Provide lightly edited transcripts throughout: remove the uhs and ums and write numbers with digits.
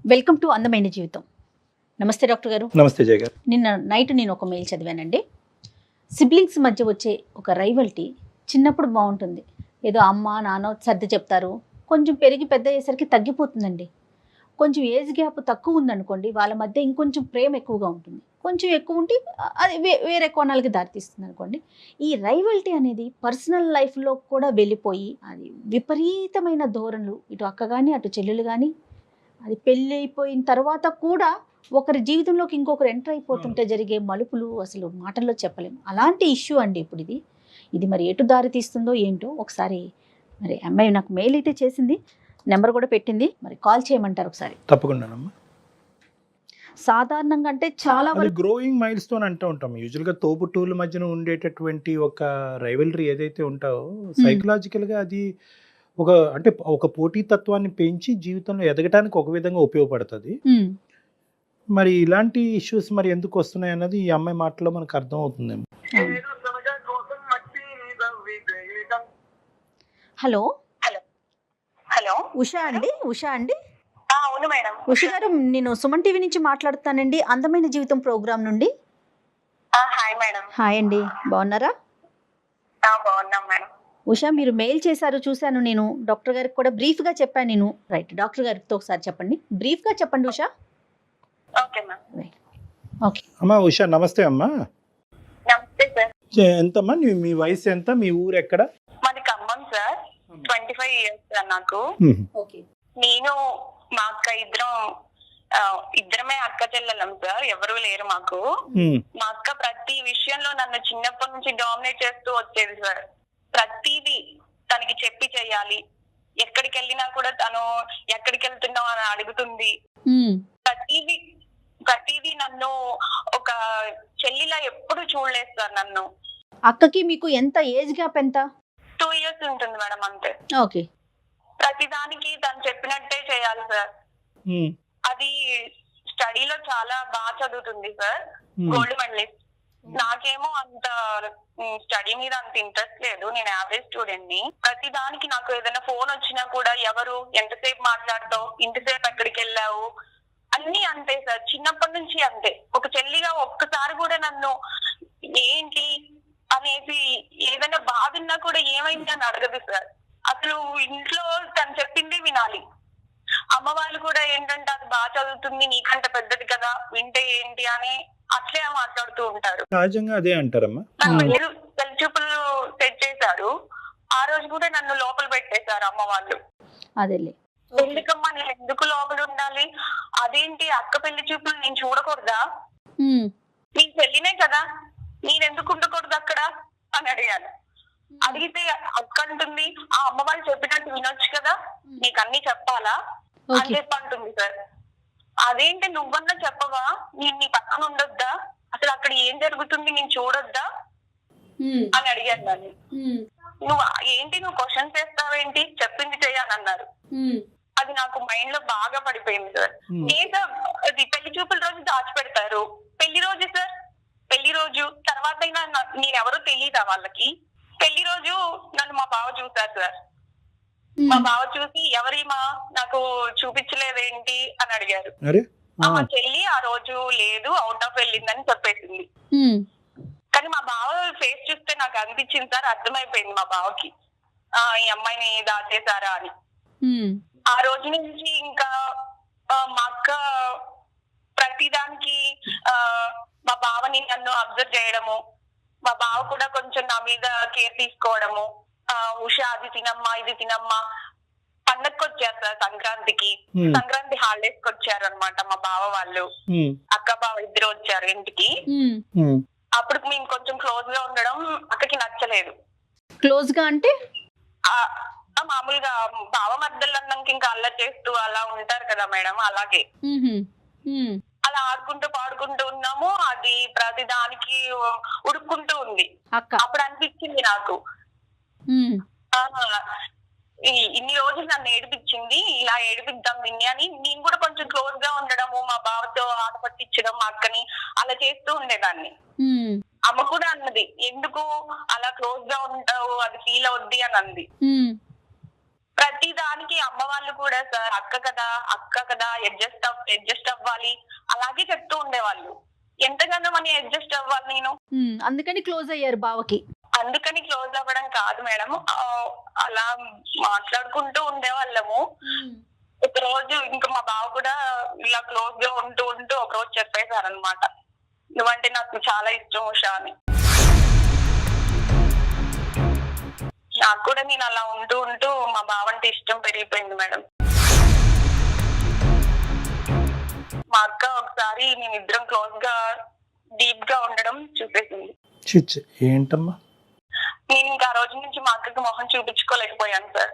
Welcome to అందమైన జీవితం. నమస్తే డాక్టర్ గారు. నమస్తే జయ గారు. నిన్న నైట్ నేను ఒక మెయిల్ చదివానండి. సిబ్లింగ్స్ మధ్య వచ్చే ఒక రైవల్టీ చిన్నప్పుడు బాగుంటుంది, ఏదో అమ్మ నాన్న సర్ది చెప్తారు, కొంచెం పెరిగి పెద్ద అయ్యేసరికి తగ్గిపోతుందండి. కొంచెం ఏజ్ గ్యాప్ తక్కువ ఉందనుకోండి, వాళ్ళ మధ్య ఇంకొంచెం ప్రేమ ఎక్కువగా ఉంటుంది. కొంచెం ఎక్కువ ఉంటే అది వేరే కోణాలకి దారితీస్తుంది అనుకోండి. ఈ రైవల్టీ అనేది పర్సనల్ లైఫ్లో కూడా వెళ్ళిపోయి అది విపరీతమైన ధోరణులు, ఇటు అక్క కానీ అటు చెల్లెలు కానీ, అది పెళ్ళి అయిపోయిన తర్వాత కూడా ఒకరి జీవితంలోకి ఇంకొకరు ఎంటర్ అయిపోతుంటే జరిగే మలుపులు అసలు మాటల్లో చెప్పలేము. అలాంటి ఇష్యూ అండి ఇప్పుడు ఇది మరి ఎటు దారి తీస్తుందో ఏంటో. ఒకసారి మరి అమ్మాయి నాకు మెయిల్ అయితే చేసింది, నెంబర్ కూడా పెట్టింది, మరి కాల్ చేయమంటారు ఒకసారి. తప్పకుండానమ్మా. సాధారణంగా అంటే చాలా అది గ్రోయింగ్ మైల్ స్టోన్ అంటూ ఉంటాం. యూజువల్గా తోబుట్టువుల మధ్యన ఉండేటటువంటి ఒక రైవలరీ ఏదైతే ఉంటావో సైకలాజికల్గా అది ఒక పోటీ తత్వాన్ని పెంచి జీవితంలో ఎదగటానికి ఒక విధంగా ఉపయోగపడుతుంది. మరి ఇలాంటి ఇష్యూస్ మరి ఎందుకు వస్తున్నాయి అన్నది ఈ అమ్మాయి మాటలో మనకు అర్థం అవుతుందేమో. హలో హలో హలో ఉషా అండి. అవును మేడం. ఉషా గారు, నేను సుమన్ టీవీ నుంచి మాట్లాడుతానండి, అందమైన జీవితం ప్రోగ్రామ్ నుండి. Hi madam. హాయ్ అండి, బాగున్నారా? బాగున్నాం మేడం. ఉషా, మీరు మెయిల్ చేశారు, చూశాను. నేను డాక్టర్ గారికి కూడా బ్రీఫ్గా చెప్పాను. నేను రైట్, డాక్టర్ గారితో ఒకసారి చెప్పండి, బ్రీఫ్గా చెప్పండి Usha. Okay ma'am. Right, okay. అమ్మా ఉషా, నమస్తే అమ్మా. నమస్తే సార్. ఎంతమ్మా మీ వయసు ఎంత, మీ ఊరు ఎక్కడ? మాది ఖమ్మం సార్. 25 years సార్ నాకు. ఓకే. నేను మా అక్క ఇద్దరమే అక్క చెల్లెలం సార్, ఎవరు లేరు మాకు. మా అక్క ప్రతి విషయంలో నన్ను చిన్నప్పటి నుంచి డామినేట్ చేస్తూ వచ్చేది సార్. ప్రతిదీ తనకి చెప్పి చెయ్యాలి. ఎక్కడికి వెళ్ళినా కూడా తను ఎక్కడికి వెళ్తున్నావు అని అడుగుతుంది. ప్రతిదీ నన్ను ఒక చెల్లిలా ఎప్పుడు చూడలేదు సార్ నన్ను. అక్కకి మీకు ఎంత ఏజ్ గ్యాప్ ఎంత? 2 years ఉంటుంది మేడం, అంతే. ఓకే. ప్రతిదానికి తను చెప్పినట్టే చేయాలి సార్. అది స్టడీలో చాలా బాగా చదువుతుంది సార్, గోల్డ్ మెడలిస్ట్. నాకేమో అంత స్టడీ మీద అంత ఇంట్రెస్ట్ లేదు, నేను యావరేజ్ స్టూడెంట్ ని. ప్రతి దానికి నాకు ఏదైనా ఫోన్ వచ్చినా కూడా ఎవరు, ఎంతసేపు మాట్లాడతావు, ఇంతసేపు ఎక్కడికి వెళ్ళావు, అన్ని అంతే సార్. చిన్నప్పటి నుంచి అంతే. ఒక చెల్లిగా ఒక్కసారి కూడా నన్ను ఏంటి అనేసి ఏదైనా బాధ ఉన్నా కూడా ఏమైంది అని అడగదు సార్. అసలు ఇంట్లో తను చెప్పిందే వినాలి. అమ్మ వాళ్ళు కూడా ఏంటంటే అది బాగా చదువుతుంది, నీకంటే పెద్దది కదా, వింటే ఏంటి అని అట్లే మాట్లాడుతూ ఉంటారు. సహజంగా అదే అంటారమ్మా. పెళ్లి చూపులు సెట్ చేశారు, ఆ రోజు కూడా నన్ను లోపల పెట్టేశారు అమ్మ వాళ్ళు. అదేలే. ఎందుకమ్మా నేను ఎందుకు లోపల ఉండాలి, అదేంటి అక్క పెళ్లి చూపులు నేను చూడకూడదా, నీ చెల్లినే కదా, నేనెందుకు ఉండకూడదు అక్కడ అని అడిగాను. అడిగితే అక్క అంటుంది, ఆ అమ్మ వాళ్ళు చెప్పినట్టు వినొచ్చు కదా, నీకు అన్ని చెప్పాలా అని చెప్పి అంటుంది సార్. అదేంటి నువ్వన్నా చెప్పవా, నేను నీ పక్కన ఉండొద్దా, అసలు అక్కడ ఏం జరుగుతుంది నేను చూడొద్దా అని అడిగాను దాన్ని. నువ్వు క్వశ్చన్స్ వేస్తావేంటి, చెప్పింది చెయ్యాలన్నారు. అది నాకు మైండ్ లో బాగా పడిపోయింది సార్. ఏదో అది పెళ్లి చూపుల రోజు దాచిపెడతారు, పెళ్లి రోజు సార్, పెళ్లి రోజు తర్వాత అయినా నేనెవరో తెలియదా వాళ్ళకి. పెళ్లి రోజు నన్ను మా బావ చూసారు సార్. మా బావ చూసి ఎవరిమా నాకు చూపించలేదేంటి అని అడిగారు. మా చెల్లి ఆ రోజు లేదు, అవుట్ ఆఫ్ వెళ్ళిందని చెప్పేసింది. కానీ మా బావ ఫేస్ చూస్తే నాకు అనిపించింది సార్, అర్థమైపోయింది మా బావకి ఈ అమ్మాయిని దాచేశారా అని. ఆ రోజు నుంచి ఇంకా మా అక్క ప్రతిదానికి మా బావని నన్ను అబ్జర్వ్ చేయడము, మా బావ కూడా కొంచెం నా మీద కేర్ తీసుకోవడము. ఉషా అది తినమ్మా, ఇది తినమ్మా. పండగకి వచ్చారు సార్ సంక్రాంతికి, సంక్రాంతి హాలిడేస్ కి వచ్చారు అనమాట మా బావ వాళ్ళు. అక్క బావ ఇద్దరు వచ్చారు ఇంటికి. అప్పుడు మేము కొంచెం క్లోజ్ గా ఉండడం అక్కకి నచ్చలేదు. క్లోజ్ గా అంటే మామూలుగా బావ మధ్యలో అన్నాక ఇంకా అల్లరి చేస్తూ అలా ఉంటారు కదా మేడం, అలాగే అలా ఆడుకుంటూ పాడుకుంటూ ఉన్నాము. అది ప్రతి దానికి ఉడుక్కుంటూ ఉంది. అప్పుడు అనిపించింది నాకు, ఇన్ని రోజులు నన్ను ఏడిపించింది, ఇలా ఏడిపిద్దాం దీన్ని అని. నేను కూడా కొంచెం క్లోజ్ గా ఉండడము, మా బావతో ఆట పట్టించడం మా అక్కని అలా చేస్తూ ఉండేదాన్ని. అమ్మ కూడా అన్నది, ఎందుకు అలా క్లోజ్ గా ఉంటావు, అది ఫీల్ అవుద్ది అని అంది. ప్రతి దానికి అమ్మ వాళ్ళు కూడా సార్ అక్క కదా అడ్జస్ట్ అవ్వాలి అలాగే చెప్తూ ఉండేవాళ్ళు. ఎంతగానో మనీ అడ్జస్ట్ అవ్వాలి నేను. అందుకని క్లోజ్ అయ్యారు బావకి. అందుకని క్లోజ్ అవ్వడం కాదు మేడం, అలా మాట్లాడుకుంటూ ఉండేవాళ్ళము. ఒక రోజు ఇంకా మా బావ కూడా ఇలా క్లోజ్ గా ఉంటూ ఒక రోజు చెప్పేశారనమాట, నువ్వంటే నాకు చాలా ఇష్టం ఉషా అని. నాకు కూడా నేను అలా ఉంటూ మా బావ అంటే ఇష్టం పెరిగిపోయింది మేడం. మా అక్క ఒకసారి మేమిద్దరం క్లోజ్ గా డీప్ గా ఉండడం చూసేసింది. ఏంటమ్మా? నేను ఇంకా ఆ రోజు నుంచి మా అక్కకి మొహం చూపించుకోలేకపోయాను సార్.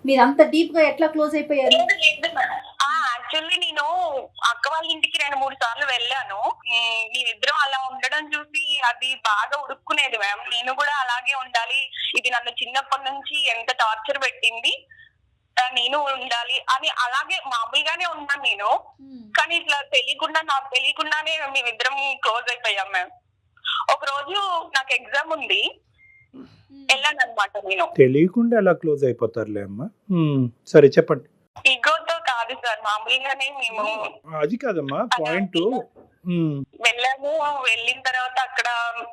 మీరు అంత డీప్ గా ఎట్లా క్లోజ్ అయిపోయారు? యాక్చువల్లీ నేను అక్క వాళ్ళ ఇంటికి 2-3 సార్లు వెళ్ళాను. మేమిద్దరం అలా ఉండడం చూసి అది బాగా ఉడుక్కునేది మ్యామ్. నేను కూడా అలాగే ఉండాలి, ఇది నన్ను చిన్నప్పటి నుంచి ఎంత టార్చర్ పెట్టింది, నేను ఉండాలి అని అలాగే మామూలుగానే ఉన్నాను నేను. కానీ ఇట్లా నాకు తెలియకుండానే మేమిద్దరం క్లోజ్ అయిపోయాం మ్యామ్. ఒక రోజు నాకు ఎగ్జామ్ ఉంది, వెళ్ళాను అనమాట. నేను తెలియకుండా ఎలా క్లోజ్ అయిపోతారులే అమ్మా. సరే చెప్పండి. ఈగోతో కాదు సార్, మామూలుగానే మేము. అది కాదమ్మా పాయింట్. వెళ్ళాము, వెళ్ళిన తర్వాత అక్కడ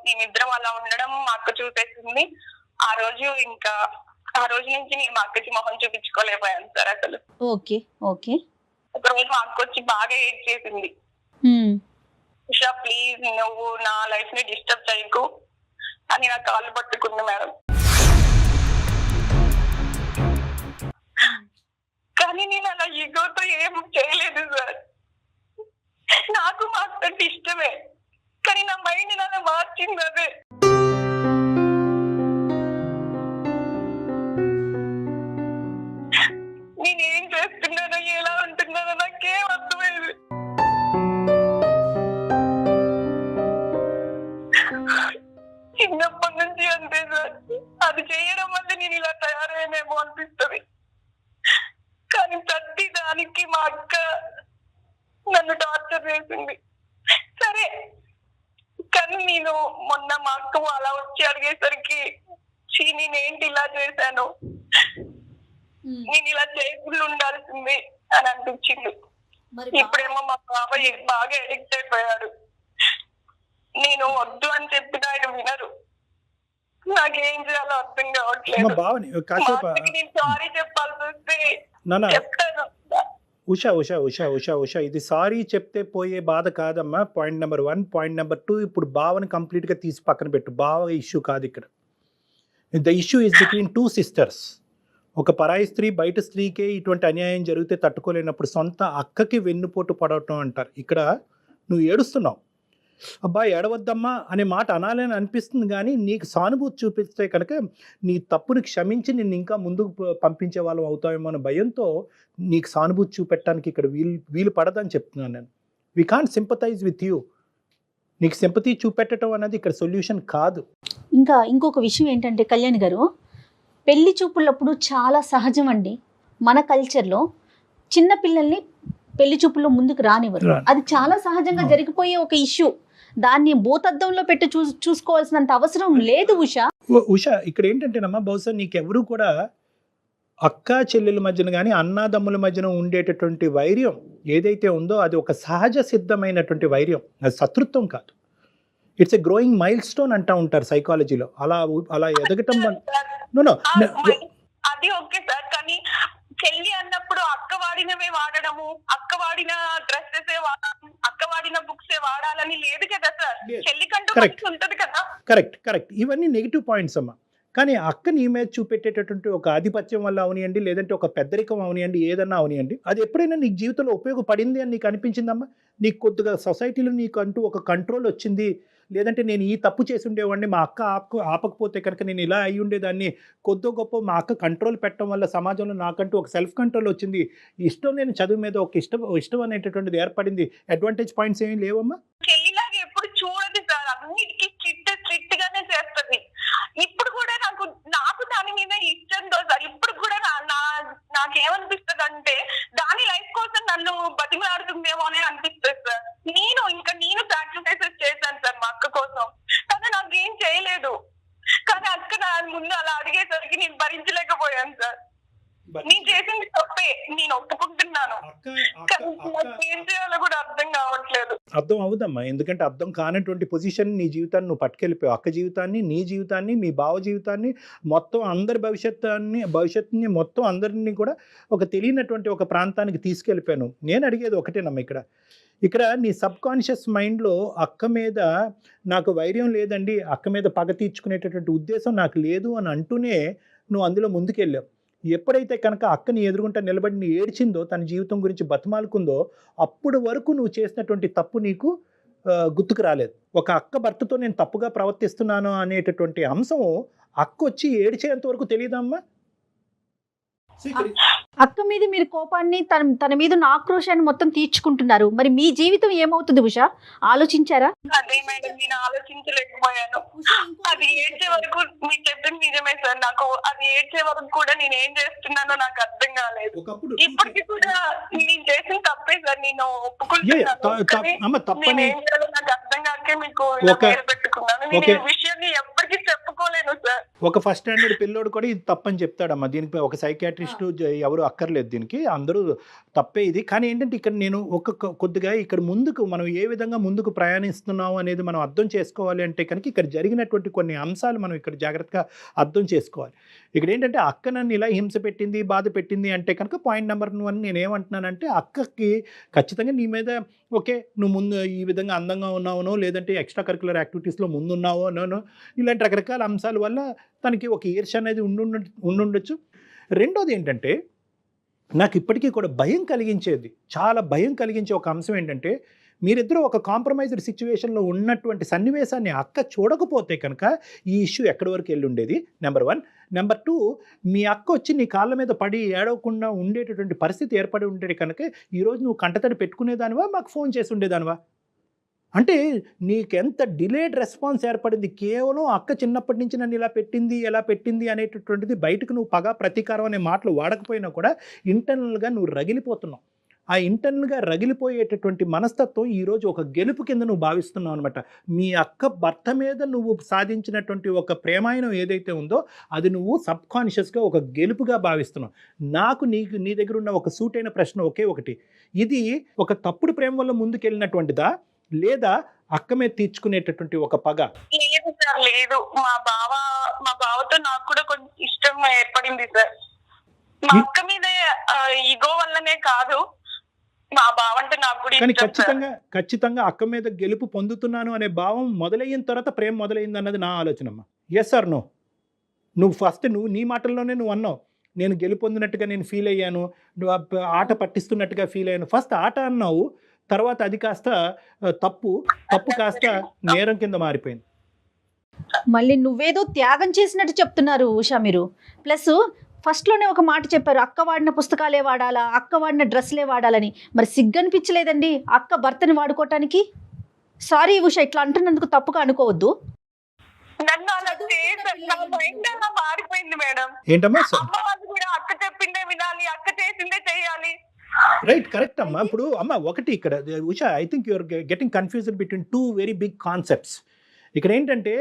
మేమిద్దరం అలా ఉండడం మా అక్క చూసేసింది. ఆ రోజు నుంచి నేను మా అక్కకి మొహం చూపించుకోలేకపోయాను సార్ అసలు. ఓకే. ఒక రోజు మా అక్క వచ్చి బాగా ఏడ్ చేసింది, ఉషా ప్లీజ్ నువ్వు నా లైఫ్ ని డిస్టర్బ్ చేయకు అని నా కాళ్ళు పట్టుకుంది మేడం. కానీ నేను అలా ఈగోతో ఏం చేయలేదు సార్. నాకు మా అక్క ఇష్టమే, కానీ నా మైండ్ అలా మార్చింది అదే. నేనేం చేస్తున్నానో ఎలా ఉంటున్నానో నాకేం అర్థమైంది. చిన్నప్పటి నుంచి అంతే సార్, అది చేయడం వల్ల నేను ఇలా తయారైనేమో అనిపిస్తుంది. కానీ ప్రతి దానికి మా అక్క నన్ను టార్చర్ చేసింది. సరే కానీ నేను మొన్న మా అక్క అలా వచ్చి అడిగేసరికి నేనేంటి ఇలా చేశాను, నేను ఇలా చేయకుండా ఉండాల్సింది అని అనిపించింది. ఇప్పుడేమో మా బాబాయ్ బాగా అడిక్ట్ అయిపోయాడు. నేను వద్దు అని చెప్పిన ఆయన వినరు. నాకేం చేయాలో అర్థం కావట్లేదు. నేను సారీ చెప్పాల్సి వస్తే చెప్తాను. ఉషా ఇది సారీ చెప్తే పోయే బాధ కాదమ్మా. Point number 1. పాయింట్ నెంబర్ 2, ఇప్పుడు బావని కంప్లీట్ గా తీసి పక్కన పెట్టు. బావ ఇష్యూ కాదు ఇక్కడ. The issue is between 2 sisters. ఒక పరాయి స్త్రీ బయట స్త్రీకే ఇటువంటి అన్యాయం జరిగితే తట్టుకోలేనప్పుడు సొంత అక్కకి వెన్నుపోటు పడటం అంటారు. ఇక్కడ నువ్వు ఏడుస్తున్నావు, అబ్బాయి ఏడవద్దమ్మా అనే మాట అనాలని అనిపిస్తుంది, కానీ నీకు సానుభూతి చూపిస్తే కనుక నీ తప్పుని క్షమించి నిన్ను ఇంకా ముందుకు పంపించే వాళ్ళం అవుతామేమో అనే భయంతో నీకు సానుభూతి చూపెట్టడానికి ఇక్కడ వీలు పడదని చెప్తున్నాను నేను. We can't sympathise with you. నీకు సింపతి చూపెట్టడం అనేది ఇక్కడ సొల్యూషన్ కాదు. ఇంకా ఇంకొక విషయం ఏంటంటే కళ్యాణ్ గారు, పెళ్లి చూపులప్పుడు చాలా సహజం అండి మన కల్చర్లో చిన్న పిల్లల్ని పెళ్లి చూపుల్లో ముందుకు రానివ్వరు. అది చాలా సహజంగా జరిగిపోయే ఒక ఇష్యూ. దాన్ని భూతద్దంలో పెట్టి చూసుకోవాల్సినంత అవసరం లేదు ఉషా. ఇక్కడ ఏంటంటేనమ్మా, బహుశా నీకెవరు కూడా అక్క చెల్లెల మధ్యన కానీ అన్నాదమ్ముల మధ్యన ఉండేటటువంటి వైర్యం ఏదైతే ఉందో అది ఒక సహజ సిద్ధమైనటువంటి వైర్యం, అది శత్రుత్వం కాదు. It's a growing mile stone అంటూ ఉంటారు సైకాలజీలో. అలా ఎదగటం అది ఓకే సార్, కానీ చెల్లి అన్నప్పుడు అక్క వాడినవే వాడడము, అక్క వాడిన డ్రెస్సెస్ అక్క వాడిన బుక్స్ వాడాలని లేదు కదా సార్. చెల్లికంటూ ఉంటది కదా. కరెక్ట్. ఇవన్నీ నెగిటివ్ పాయింట్స్ అమ్మా. కానీ అక్క నీ మీద చూపెట్టేటటువంటి ఒక ఆధిపత్యం వల్ల అవనియండి, లేదంటే ఒక పెద్దరికం అవనియండి, ఏదన్నా అవనియండి, అది ఎప్పుడైనా నీకు జీవితంలో ఉపయోగపడింది అని నీకు అనిపించిందమ్మా? నీకు కొద్దిగా సొసైటీలో నీకు అంటూ ఒక కంట్రోల్ వచ్చింది, లేదంటే నేను ఈ తప్పు చేసి ఉండేవాడిని, మా అక్క ఆపకపోతే కనుక నేను ఇలా అయ్యి ఉండేదాన్ని, కొద్దో గొప్ప మా అక్క కంట్రోల్ పెట్టడం వల్ల సమాజంలో నాకంటూ ఒక సెల్ఫ్ కంట్రోల్ వచ్చింది, ఇష్టం నేను చదువు మీద ఒక ఇష్టం అనేటటువంటిది ఏర్పడింది, అడ్వాంటేజ్ పాయింట్స్ ఏమీ లేవమ్మా? చెల్లిలాగా ఎప్పుడు చూడదు సార్, అన్నిటికీ స్ట్రిక్ట్ గానే చేస్తుంది. ఇప్పుడు కూడా నాకు దాని మీద ఇష్టంతో సార్ ఇప్పుడు కూడా నాకేమనిపిస్తుంది అంటే దాని లైఫ్ కోసం నన్ను బతిమలాడుతుందేమో అని అనిపిస్తుంది సార్. నేను సాక్రిఫైసెస్ చేశాను సార్ మా అక్క కోసం, కానీ నాకేం చేయలేదు. కానీ అక్క నా ముందు అలా చేశాను సార్. నేను చేసింది తప్పే, నేను ఒప్పుకుంటున్నాను. కానీ నాకు ఏం చేయాలో కూడా అర్థం కావట్లేదు. అర్థం అవుదమ్మా, ఎందుకంటే అర్థం కానటువంటి పొజిషన్ నీ జీవితాన్ని నువ్వు పట్టుకెళ్ళిపోయావు. అక్క జీవితాన్ని, నీ జీవితాన్ని, మీ బావ జీవితాన్ని, మొత్తం అందరి భవిష్యత్తుని మొత్తం అందరినీ కూడా ఒక తెలియనటువంటి ఒక ప్రాంతానికి తీసుకెళ్ళిపోయాను. నేను అడిగేది ఒకటేనమ్మా, ఇక్కడ నీ సబ్ కాన్షియస్ మైండ్లో అక్క మీద నాకు వైర్యం లేదండి, అక్క మీద పగ తీర్చుకునేటటువంటి ఉద్దేశం నాకు లేదు అని అంటూనే నువ్వు అందులో ముందుకెళ్ళావు. ఎప్పుడైతే కనుక అక్కని ఎదురుగుంటా నిలబడి నీ ఏడ్చిందో, తన జీవితం గురించి బతిమాలుకుందో, అప్పుడు వరకు నువ్వు చేసినటువంటి తప్పు నీకు గుర్తుకు రాలేదు. ఒక అక్క భర్తతో నేను తప్పుగా ప్రవర్తిస్తున్నాను అనేటటువంటి అంశం అక్క వచ్చి ఏడ్చేంత వరకు తెలియదమ్మా. అక్క మీద మీరు కోపాన్ని, తన మీద ఉన్న ఆక్రోశాన్ని మొత్తం తీర్చుకుంటున్నారు. మరి మీ జీవితం ఏమవుతుంది ఉషా, ఆలోచించారా? అదే మేడం, నేను ఆలోచించలేకపోయాను. అది ఏడ్చే వరకు మీరు చెప్పింది నిజమే సార్. నాకు అది ఏడ్చే వరకు కూడా నేను ఏం చేస్తున్నానో నాకు అర్థం కాలేదు. ఇప్పటికి కూడా నేను చేసిన తప్పే సార్, నేను ఒప్పుకుంటున్నాను. ఏం చేయాలో నాకు అర్థం కాకే మీకు పేరు పెట్టుకున్నాను. నేను ఈ విషయాన్ని ఎప్పటికీ చెప్పుకోలేను సార్. ఒక ఫస్ట్ స్టాండర్డ్ పిల్లోడు కూడా ఇది తప్పని చెప్తాడమ్మా. దీనికి ఒక సైకాట్రిస్ట్ ఎవరు అక్కర్లేదు, దీనికి అందరూ తప్పే ఇది. కానీ ఏంటంటే ఇక్కడ నేను కొద్దిగా ఇక్కడ ముందుకు మనం ఏ విధంగా ముందుకు ప్రయాణిస్తున్నాం అనేది మనం అర్థం చేసుకోవాలి అంటే కనుక ఇక్కడ జరిగినటువంటి కొన్ని అంశాలు మనం ఇక్కడ జాగ్రత్తగా అర్థం చేసుకోవాలి. ఇక్కడ ఏంటంటే అక్క నన్ను ఇలా హింస పెట్టింది, బాధ పెట్టింది అంటే కనుక పాయింట్ నెంబర్ 1 నేనేమంటున్నానంటే, అక్కకి ఖచ్చితంగా నీ మీద ఓకే, నువ్వు ముందు ఈ విధంగా అందంగా ఉన్నావునో, లేదంటే ఎక్స్ట్రా కరికులర్ యాక్టివిటీస్లో ముందున్నావో నోనో, ఇలాంటి రకరకాల అంశాల వల్ల తనకి ఒక ఈర్ష్య అనేది ఉండుండొచ్చు. రెండోది ఏంటంటే, నాకు ఇప్పటికీ కూడా భయం కలిగించేది, చాలా భయం కలిగించే ఒక అంశం ఏంటంటే, మీరిద్దరూ ఒక కాంప్రమైజ్డ్ సిచ్యువేషన్లో ఉన్నటువంటి సన్నివేశాన్ని అక్క చూడకపోతే కనుక ఈ ఇష్యూ ఎక్కడి వరకు వెళ్ళి ఉండేది, నెంబర్ 1. నెంబర్ 2, మీ అక్క వచ్చి నీ కాళ్ళ మీద పడి ఏడవకుండా ఉండేటటువంటి పరిస్థితి ఏర్పడి ఉండేది కనుక ఈరోజు నువ్వు కంటతడి పెట్టుకునేదానివా, మాకు ఫోన్ చేసి ఉండేదానివా? అంటే నీకెంత డిలేడ్ రెస్పాన్స్ ఏర్పడింది. కేవలం అక్క చిన్నప్పటి నుంచి నన్ను ఇలా పెట్టింది, ఎలా పెట్టింది అనేటటువంటిది బయటకు నువ్వు పగ, ప్రతీకారం అనే మాటలు వాడకపోయినా కూడా ఇంటర్నల్గా నువ్వు రగిలిపోతున్నావు. ఆ ఇంటర్నల్గా రగిలిపోయేటటువంటి మనస్తత్వం ఈరోజు ఒక గెలుపు కింద నువ్వు భావిస్తున్నావు అనమాట. మీ అక్క భర్త మీద నువ్వు సాధించినటువంటి ఒక ప్రేమాయణం ఏదైతే ఉందో అది నువ్వు సబ్కాన్షియస్గా ఒక గెలుపుగా భావిస్తున్నావు. నాకు నీ దగ్గర ఉన్న ఒక సూటైన ప్రశ్న ఒకే ఒకటి, ఇది ఒక తప్పుడు ప్రేమ వల్ల ముందుకెళ్ళినటువంటిదా, లేదా అక్క మీద తీర్చుకునేటటువంటి ఒక పగ? లేదు సార్, లేదు. మా బావతో నాకు కూడా కొంచెం ఇష్టం ఏర్పడింది సార్. మా అక్క మీద ఈగో వల్లనే కాదు, మా బావ అంటే నాకు కూడా కానీ ఇష్టం. ఖచ్చితంగా అక్క మీద గెలుపు పొందుతున్నాను అనే భావం మొదలైన తర్వాత ప్రేమ మొదలైంది అన్నది నా ఆలోచనమ్మా. Yes or no? నువ్వు ఫస్ట్ నీ మాటల్లోనే నువ్వు అన్నావు, నేను గెలుపొందినట్టుగా నేను ఫీల్ అయ్యాను, నువ్వు ఆట పట్టిస్తున్నట్టుగా ఫీల్ అయ్యాను. ఫస్ట్ ఆట అన్నావు, తర్వాత అది కాస్త తప్పు కాస్త నేరం కింద మారిపోయింది. మళ్ళీ నువ్వేదో త్యాగం చేసినట్టు చెప్తున్నారు ఉషా మీరు. ప్లస్ ఫస్ట్లోనే ఒక మాట చెప్పారు, అక్క వాడిన పుస్తకాలే వాడాలా, అక్క వాడిన డ్రెస్లే వాడాలని. మరి సిగ్గనిపించలేదండి అక్క భర్తని వాడుకోవటానికి? సారీ ఉషా, ఇట్లా అంటున్నందుకు తప్పుగా అనుకోవద్దు. నన్ను అలా చేశారు, నా మైండ్ అలా మారిపోయింది మేడం. ఏంటమ్మా? అమ్మ వాళ్ళు కూడా అక్క చెప్పిందే వినాలి, అక్క చేసిందే చేయాలి. రైట్, కరెక్ట్ అమ్మా. ఇప్పుడు అమ్మ ఒకటి ఇక్కడ Usha, I think you're getting confused between 2 very big concepts. ఇక్కడ ఏంటంటే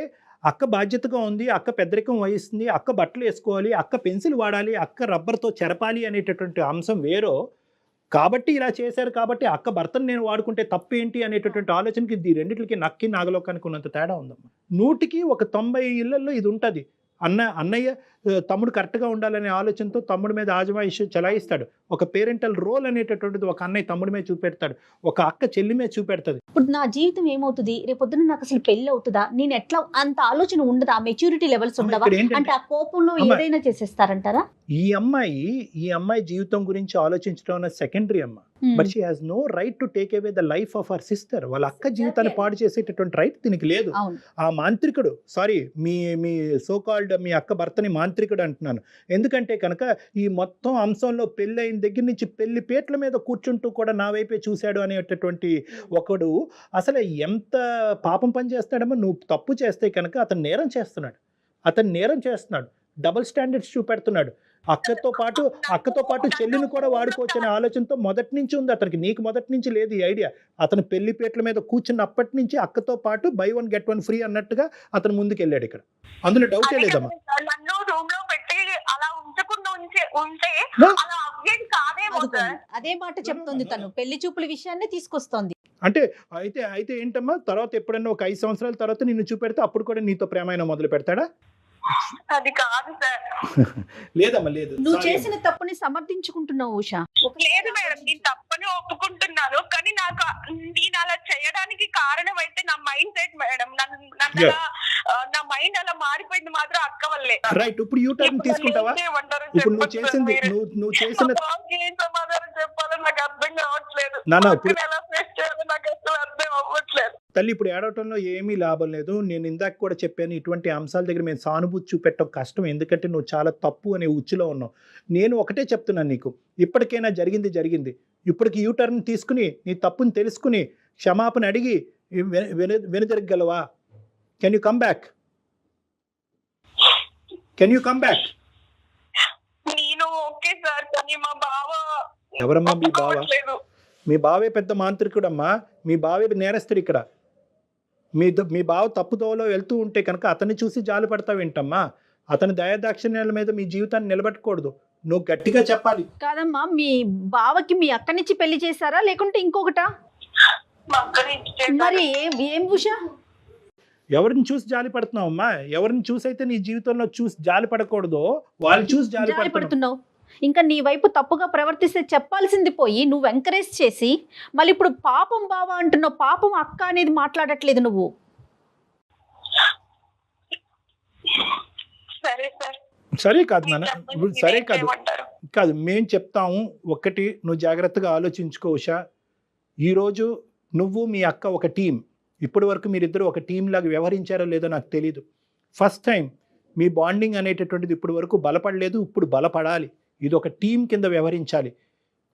అక్క బాధ్యతగా ఉంది, అక్క పెద్దరికం వహిస్తుంది, అక్క బట్టలు వేసుకోవాలి, అక్క పెన్సిల్ వాడాలి, అక్క రబ్బర్తో చెరపాలి అనేటటువంటి అంశం వేరో, కాబట్టి ఇలా చేశారు కాబట్టి అక్క భర్తను నేను వాడుకుంటే తప్పేంటి అనేటటువంటి ఆలోచనకి ఈ రెండింటికి నక్కి నాగలోకానికి ఉన్నంత తేడా ఉందమ్మా. 100కి 90 ఇళ్లలో ఇది ఉంటుంది. అన్నయ్య తమ్ముడు కరెక్ట్గా ఉండాలనే ఆలోచనతో తమ్ముడి మీద ఆజమాయిషి చలాయిస్తాడు. ఒక పేరెంటల్ రోల్ అనేటటువంటిది ఒక అన్నయ్య తమ్ముడి మీద చూపెడతాడు, ఒక అక్క చెల్లి మీద చూపెడుతుంది. ఇప్పుడు నా జీవితం ఏమవుతుంది, రేపొద్దున నాకు అసలు పెళ్ళి అవుతుందా, నేను ఎట్లా, అంత ఆలోచన ఉండదా, మెచ్యూరిటీ లెవెల్స్ ఉండవా? అంటే ఆ కోపంలో ఏదైనా చేసేస్తారంటారా? ఈ అమ్మాయి జీవితం గురించి ఆలోచించడం సెకండరీ అమ్మ. But she has no right to take away the life of our sister. వాళ్ళ అక్క జీవితాన్ని పాడు చేసేటటువంటి రైట్ దీనికి లేదు. ఆ మాంత్రికుడు, సారీ మీ సో కాల్డ్ మీ అక్క భర్తని మాంత్రికుడు అంటున్నాను, ఎందుకంటే కనుక ఈ మొత్తం అంశంలో పెళ్ళి అయిన దగ్గర నుంచి పెళ్లి పేట్ల మీద కూర్చుంటూ కూడా నా వైపే చూశాడు అనేటటువంటి ఒకడు అసలు ఎంత పాపం పని చేస్తాడమ్మా. నువ్వు తప్పు చేస్తే కనుక అతను నేరం చేస్తున్నాడు, డబుల్ స్టాండర్డ్స్ చూపెడుతున్నాడు. అక్కతో పాటు చెల్లిని కూడా వాడుకోవచ్చు అనే ఆలోచనతో మొదటి నుంచి ఉంది అతనికి. నీకు మొదటి నుంచి లేదు ఈ ఐడియా. అతను పెళ్లిపేట్ల మీద కూర్చున్నప్పటి నుంచి అక్కతో పాటు బై 1 get 1 ఫ్రీ అన్నట్టుగా అతను ముందుకు వెళ్ళాడు. ఇక్కడ అందులో డౌటే లేదమ్మా. నన్ను రూమ్ లో పెట్టి అలా ఉంచకుండా ఉంటే No. అలా అవ్వేది కాదేమో అదిగోండి, సార్. అదే మాట చెప్తోంది తను, పెళ్లి చూపుల విషయాన్ని తీసుకొస్తోంది. అంటే అయితే ఏంటమ్మా, తర్వాత ఎప్పుడన్నా ఒక 5 సంవత్సరాల తర్వాత నిన్ను చూపెడితే అప్పుడు కూడా నీతో ప్రేమాయణం మొదలు పెడతాడా? అది కాదు సార్. లేదమ్మా, లేదు. నువ్వు Sorry చేసిన తప్పుని సమర్థించుకుంటున్నావు ఉషా. లేదు మేడం, నేను తప్పని ఒప్పుకుంటున్నాను, కానీ నాకు నేను అలా చేయడానికి కారణం అయితే నా మైండ్ సెట్ మేడం. నన్ను Yeah. అలా, నా మైండ్ అలా మారిపోయింది మాత్రం అక్క వల్లే. రైట్. ఇప్పుడు యూ టర్న్ తీసుకుంటావా? ఇప్పుడు నువ్వు చేసింది, నువ్వు చేసిన ఏం సమాధానం చెప్పాలో నాకు అర్థం కావట్లేదు. నాన్న, ఇప్పుడు ఎలా ఫేస్ చేయాలో నాకు అసలు అర్థం అవ్వట్లేదు. తల్లి, ఇప్పుడు ఏడవటంలో ఏమీ లాభం లేదు. నేను ఇందాక కూడా చెప్పాను, ఇటువంటి అంశాల దగ్గర మేము సానుభూతి చూపెట్టడం కష్టం, ఎందుకంటే నువ్వు చాలా తప్పు అనే ఉచ్చులో ఉన్నావు. నేను ఒకటే చెప్తున్నాను నీకు, ఇప్పటికైనా జరిగింది. ఇప్పటికి యూ టర్న్ తీసుకుని నీ తప్పుని తెలుసుకుని క్షమాపణ అడిగి వెనుదిరగలవా? Can you come back? నేను ఓకే సార్, కానీ మా బావ ఎవరమ్మా మీ బావ? ఒప్పుకోవట్లేదు. మీ బావే పెద్ద మాంత్రికుడమ్మా, మీ బావే నేరస్తుడు ఇక్కడ. మీ బావ తప్పుదోవలో వెళ్తూ ఉంటే కనుక అతన్ని చూసి జాలి పడతావేంటమ్మా? అతని దయాదాక్షిణ్యాల మీద మీ జీవితాన్ని నిలబెట్టకూడదు. నువ్వు గట్టిగా చెప్పాలి. కాదమ్మా, మీ బావకి మీ అక్కనిచ్చి పెళ్లి చేశారా లేకుంటే ఇంకొకటా? మా అక్కని ఇచ్చేసారు. మరి ఏం ఉషా? ఎవరిని చూసి జాలి పడుతున్నావమ్మా? ఎవరిని చూసి అయితే నీ జీవితంలో చూసి జాలి పడకూడదో వాళ్ళని చూసి జాలి పడుతున్నావు. పడుతున్నావు. ఇంకా నీ వైపు తప్పుగా ప్రవర్తిస్తే చెప్పాల్సింది పోయి నువ్వు ఎంకరేజ్ చేసి మళ్ళీ ఇప్పుడు పాపం బావ అంటున్నావు. పాపం అక్క అనేది మాట్లాడట్లేదు నువ్వు. సరే సార్. సరే కాదు నాన్న, ఇప్పుడు సరే కాదు ఏమంటారు? కాదు మేము చెప్తాము. ఒక్కటి నువ్వు జాగ్రత్తగా ఆలోచించుకో ఉషా. ఈరోజు నువ్వు మీ అక్క ఒక టీం. ఇప్పటి వరకు మీరిద్దరు ఒక టీం లాగా వ్యవహరించారో లేదో నాకు తెలీదు. ఫస్ట్ టైం మీ బాండింగ్ అనేటటువంటిది ఇప్పటి వరకు బలపడలేదు, ఇప్పుడు బలపడాలి. ఇది ఒక టీం కింద వ్యవహరించాలి.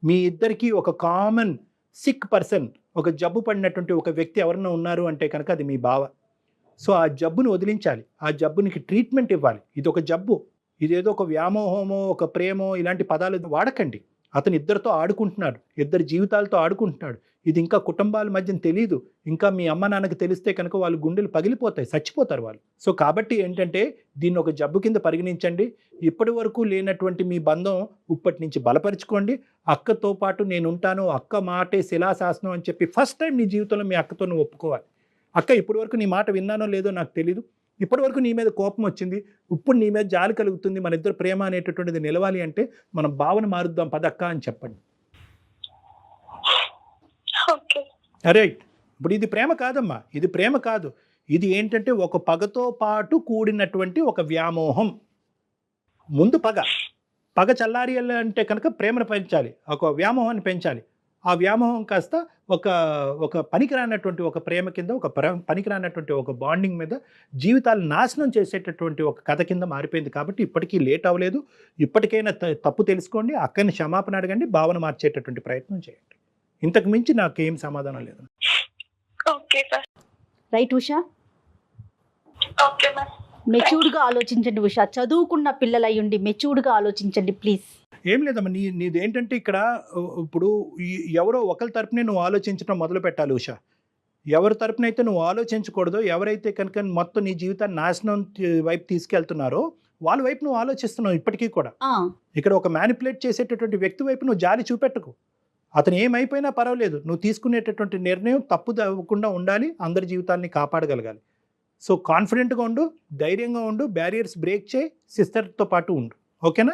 మీ ఇద్దరికి ఒక కామన్ సిక్ పర్సన్, ఒక జబ్బు పడినటువంటి ఒక వ్యక్తి ఎవరన్నా ఉన్నారు అంటే కనుక అది మీ బావ. సో ఆ జబ్బును వదిలించాలి, ఆ జబ్బునికి ట్రీట్మెంట్ ఇవ్వాలి. ఇది ఒక జబ్బు, ఇదేదో ఒక వ్యామోహమో ఒక ప్రేమో ఇలాంటి పదాలు వాడకండి. అతను ఇద్దరితో ఆడుకుంటున్నాడు, ఇద్దరి జీవితాలతో ఆడుకుంటున్నాడు. ఇది ఇంకా కుటుంబాల మధ్య తెలియదు. ఇంకా మీ అమ్మ నాన్నకి తెలిస్తే కనుక వాళ్ళు గుండెలు పగిలిపోతాయి, చచ్చిపోతారు వాళ్ళు. సో కాబట్టి ఏంటంటే దీన్ని ఒక జబ్బు కింద పరిగణించండి. ఇప్పటి వరకు లేనటువంటి మీ బంధం ఇప్పటి నుంచి బలపరుచుకోండి. అక్కతో పాటు నేను ఉంటాను, అక్క మాటే శిలాశాసనం అని చెప్పి ఫస్ట్ టైం నీ జీవితంలో మీ అక్కతో నువ్వు ఒప్పుకోవాలి. అక్క, ఇప్పటి వరకు నీ మాట విన్నానో లేదో నాకు తెలీదు, ఇప్పటి వరకు నీ మీద కోపం వచ్చింది, ఇప్పుడు నీ మీద జాలి కలుగుతుంది, మన ఇద్దరు ప్రేమ అనేటటువంటిది నిలవాలి అంటే మనం భావన మారుద్దాం పదక్క అని చెప్పండి. ఓకే. అరే, ఇప్పుడు ఇది ప్రేమ కాదమ్మా, ఇది ప్రేమ కాదు. ఇది ఏంటంటే ఒక పగతో పాటు కూడినటువంటి ఒక వ్యామోహం. ముందు పగ చల్లారియాలి అంటే కనుక ప్రేమను పెంచాలి, ఒక వ్యామోహాన్ని పెంచాలి. ఆ వ్యామోహం కాస్త ఒక పనికిరానటువంటి ఒక ప్రేమ కింద, ఒక పనికిరానటువంటి ఒక బాండింగ్ మీద జీవితాలు నాశనం చేసేటటువంటి ఒక కథ కింద మారిపోయింది. కాబట్టి ఇప్పటికీ లేట్ అవ్వలేదు. ఇప్పటికైనా తప్పు తెలుసుకోండి, అక్కని క్షమాపణ అడగండి, భావన మార్చేటటువంటి ప్రయత్నం చేయండి. ఇంతకు మించి నాకేం సమాధానం లేదు. Okay sir. Right Usha? Okay ma'am. మెచ్యూర్డ్గా ఆలోచించండి ఉషా. చదువుకున్న పిల్లలయ్యుండి మెచ్యూర్డ్గా ఆలోచించండి ప్లీజ్. ఏం లేదమ్మా, నీదేంటంటే ఇక్కడ ఇప్పుడు ఎవరో ఒకరి తరపునే నువ్వు ఆలోచించడం మొదలు పెట్టాలి ఉషా. ఎవరి తరపునైతే నువ్వు ఆలోచించకూడదో, ఎవరైతే కనుక మొత్తం నీ జీవితాన్ని నాశనం వైపు తీసుకెళ్తున్నారో వాళ్ళ వైపు నువ్వు ఆలోచిస్తున్నావు ఇప్పటికీ కూడా. ఇక్కడ ఒక మ్యానిపులేట్ చేసేటటువంటి వ్యక్తి వైపు నువ్వు జాలి చూపెట్టకు. అతను ఏమైపోయినా పర్వాలేదు, నువ్వు తీసుకునేటటువంటి నిర్ణయం తప్పు అవ్వకుండా ఉండాలి, అందరి జీవితాన్ని కాపాడగలగాలి. సో కాన్ఫిడెంట్గా ఉండు, ధైర్యంగా ఉండు, బ్యారియర్స్ బ్రేక్ చేయి, సిస్టర్తో పాటు ఉండు. ఓకేనా?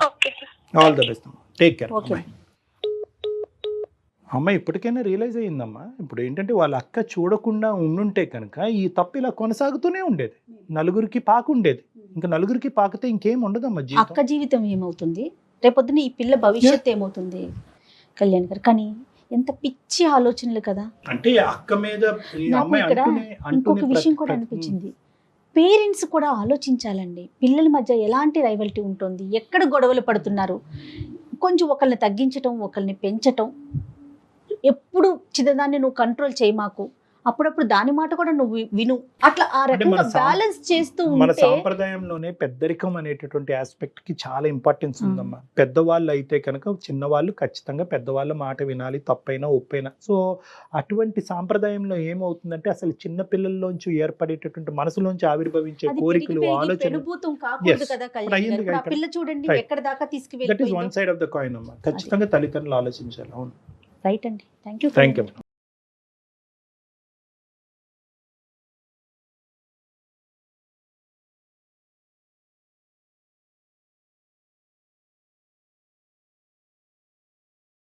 Okay sir. All the best. Take care. Okay. అమ్మ ఇప్పటికైనా రియలైజ్ అయ్యిందమ్మా. ఇప్పుడు ఏంటంటే వాళ్ళ అక్క చూడకుండా ఉండుంటే కనుక ఈ తప్పు ఇలా కొనసాగుతూనే ఉండేది, నలుగురికి పాకుండేది. ఇంకా నలుగురికి పాకితే ఇంకేం ఉండదమ్మా జీవితం. అక్క జీవితం ఏమవుతుంది, రేపొద్దున ఈ పిల్ల భవిష్యత్తు ఏమవుతుంది కళ్యాణ్ గారు? కానీ ఎంత పిచ్చి ఆలోచనలు కదా. అంటే అక్క మీద ఈ నాకు అమ్మాయి ఇక్కడ అంటూనే ఇంకొక విషయం కూడా అనిపించింది. పేరెంట్స్ కూడా ఆలోచించాలండి. పిల్లల మధ్య ఎలాంటి రైవల్టీ ఉంటుంది, ఎక్కడ గొడవలు పడుతున్నారు, కొంచెం ఒకరిని తగ్గించటం, ఒకరిని పెంచటం. ఎప్పుడు చిన్నదాన్ని నువ్వు కంట్రోల్ చేయి మాకు, అప్పుడప్పుడు దాని మాట కూడా నువ్వు విను. అట్లా ఆ అంటే రకంగా మన బ్యాలెన్స్ చేస్తూ మన ఉంటే సాంప్రదాయంలోనే పెద్దరికం అనేటటువంటి ఆస్పెక్ట్ కి చాలా ఇంపార్టెన్స్ ఉందమ్మా. పెద్దవాళ్ళు అయితే కనుక చిన్నవాళ్ళు ఖచ్చితంగా పెద్దవాళ్ళ మాట వినాలి, తప్పైనా ఒప్పైనా. సో అటువంటి సాంప్రదాయంలో ఏమవుతుందంటే అసలు చిన్న పిల్లల్లోంచి ఏర్పడేటటువంటి మనసులోంచి ఆవిర్భవించే అది కోరికలు, పెరిగి ఆలోచన పెనుభూతం కాకూడదు Yes. కదా ఇప్పుడు కళ్యాణ్ అయ్యింది గారు. ఇప్పుడు ఆ ఇక్కడ. పిల్ల చూడండి Right. ఎక్కడ దాకా దట్ ఈస్ తీసుకువెళ్ళిపోయిందో. One side of the coin అమ్మా. ఖచ్చితంగా తల్లిదండ్రులు ఆలోచించాలి. అవును, రైట్ అండి. Thank you. Thank you.